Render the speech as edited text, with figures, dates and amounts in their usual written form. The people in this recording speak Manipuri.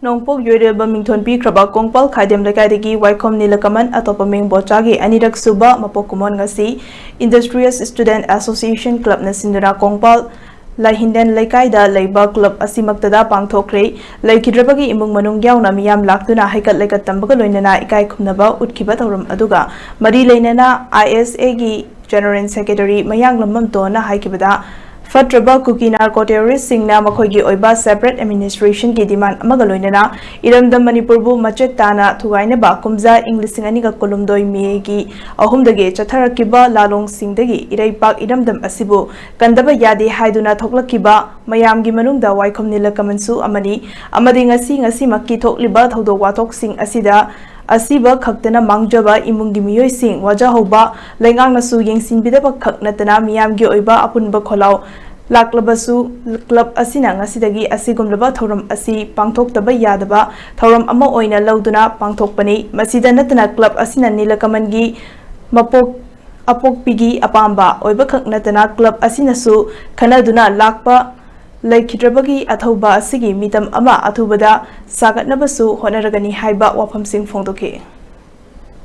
Nongpok Yoirelba mingthon pikhraba kongpal khaidem leikhidabagi W.Nilkamal atopa ming bochagi raksuba mapok kumon ngasi Industrious Student Association Club na sinduna kongpal Lahinden Leikaida Leiba Club asimaktada pangthokhre leikhidabagi imung manung yauna miyam laktuna haikat leikat tambaga loinana ikai khumnaba utkiba thwram aduga mari leinana ISA gi General Secretary mayang lamam to na haikibada Fatraba Cookie Narco-Terrorist Singna Makoigi Oiba Separate Administration ki demand amagaloinana Iramdam Manipurbu Machet Tana Thugainaba Kumza Englishing Aniga Kolumdoi Miegi Ahumdage Chatharakiba Lalong Singdagi Iraipak Iramdam Asibu Kandaba Yadi Haiduna Thoklakiba Mayamgi Manungda W.Nilkamal Amani ngasi Maki Thokliba Thodo Watok Sing Asida Asiba Kaktana Mangjaba Imungi Miyoi Sing Wajahoba Lengang Nasu Yengsinbidaba Kaknatana Miyamgi Oiba Apunba Kholau Laklabasu Club Asina Ngasidagi Asigumlaba Thwram Asi Pangthoktaba Yadaba Thwram Ama Oina Lauduna Pangthokpani Masida Natana Club Asina Nilkamalgi Mapok Apokpigi Apamba Oiba Kaknatana Club Asinasu Kanaduna Lakpa leikhidabagi athoba asigi mitam ama athubada sagatnabasu honaragani haiba wafamsing phongdokhe